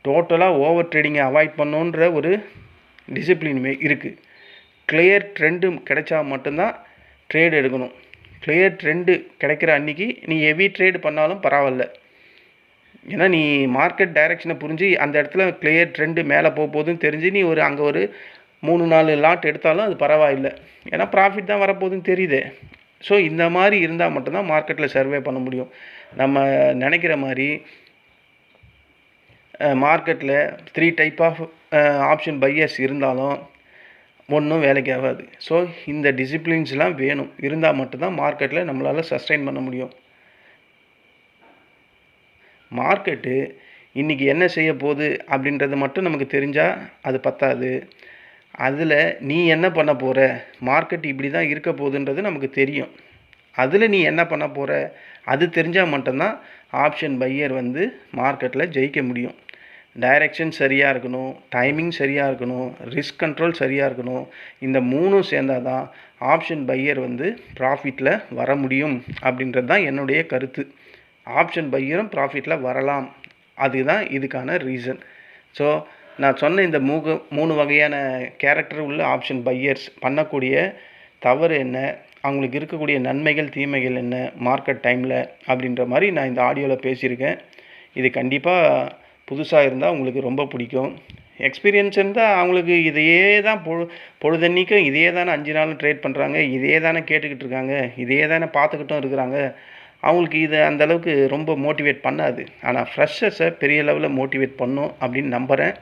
டோட்டலாக ஓவர் ட்ரேடிங்கை அவாய்ட் பண்ணணுன்ற ஒரு டிசிப்ளினுமே இருக்குது. கிளியர் ட்ரெண்டு கிடைச்சா மட்டும்தான் ட்ரேடு எடுக்கணும். கிளியர் ட்ரெண்டு கிடைக்கிற அன்றைக்கி நீ ஹெவி ட்ரேடு பண்ணாலும் பரவாயில்ல. ஏன்னா நீ மார்க்கெட் டைரெக்ஷனை புரிஞ்சு அந்த இடத்துல கிளியர் ட்ரெண்டு மேலே போகுதுன்னு தெரிஞ்சு நீ அங்கே ஒரு 3-4 லாட் எடுத்தாலும் அது பரவாயில்லை. ஏன்னா ப்ராஃபிட் தான் வரப்போகுதுன்னு தெரியுது. ஸோ இந்த மாதிரி இருந்தால் மட்டும்தான் மார்க்கெட்டில் சர்வே பண்ண முடியும். நம்ம நினைக்கிற மாதிரி மார்க்கெட்டில் 3 டைப் ஆஃப் ஆப்ஷன் பையர்ஸ் இருந்தாலும் ஒன்றும் வேலைக்கு ஆகாது. ஸோ இந்த டிசிப்ளின்ஸ்லாம் வேணும். இருந்தால் மட்டும்தான் மார்க்கெட்டில் நம்மளால் சஸ்டெயின் பண்ண முடியும். மார்க்கெட்டு இன்றைக்கி என்ன செய்ய போகுது அப்படின்றது மட்டும் நமக்கு தெரிஞ்சால் அது பத்தாது. அதில் நீ என்ன பண்ண போகிற, மார்க்கெட் இப்படி தான் இருக்க போகுதுன்றது நமக்கு தெரியும். அதில் நீ என்ன பண்ண போகிற அது தெரிஞ்சால் மட்டும்தான் ஆப்ஷன் பையர் வந்து மார்க்கெட்டில் ஜெயிக்க முடியும். டைரெக்ஷன் சரியாக இருக்கணும், டைமிங் சரியாக இருக்கணும், ரிஸ்க் கண்ட்ரோல் சரியாக இருக்கணும். இந்த 3ம் சேர்ந்தால் தான் ஆப்ஷன் பையர் வந்து ப்ராஃபிட்டில் வர முடியும் அப்படின்றது தான் என்னுடைய கருத்து. ஆப்ஷன் பையரும் ப்ராஃபிட்டில் வரலாம் அதுதான் இதுக்கான ரீசன். ஸோ நான் சொன்ன இந்த 3 வகையான கேரக்டர் உள்ள ஆப்ஷன் பையர்ஸ் பண்ணக்கூடிய தவறு என்ன, அவங்களுக்கு இருக்கக்கூடிய நன்மைகள் தீமைகள் என்ன மார்க்கெட் டைமில் அப்படின்ற மாதிரி நான் இந்த ஆடியோவில் பேசியிருக்கேன். இது கண்டிப்பாக புதுசாக இருந்தால் உங்களுக்கு ரொம்ப பிடிக்கும். எக்ஸ்பீரியன்ஸ் இருந்தால் அவங்களுக்கு இதையே தான் பொழுதன்னைக்கும் இதையே தானே 5 நாளும் ட்ரேட் பண்ணுறாங்க, இதையே தானே கேட்டுக்கிட்டு இருக்காங்க, இதையே தானே பார்த்துக்கிட்டும் இருக்கிறாங்க, அவங்களுக்கு இதை அந்தளவுக்கு ரொம்ப மோட்டிவேட் பண்ணாது. ஆனால் ஃப்ரெஷர்ஸை பெரிய லெவலில் மோட்டிவேட் பண்ணும் அப்படின்னு நம்புகிறேன்.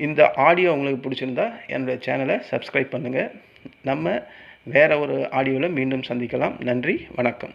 இந்த ஆடியோ உங்களுக்கு பிடிச்சிருந்தா என்னோடய சேனலை சப்ஸ்கிரைப் பண்ணுங்கள். நம்ம வேறு ஒரு ஆடியோவில் மீண்டும் சந்திக்கலாம். நன்றி, வணக்கம்.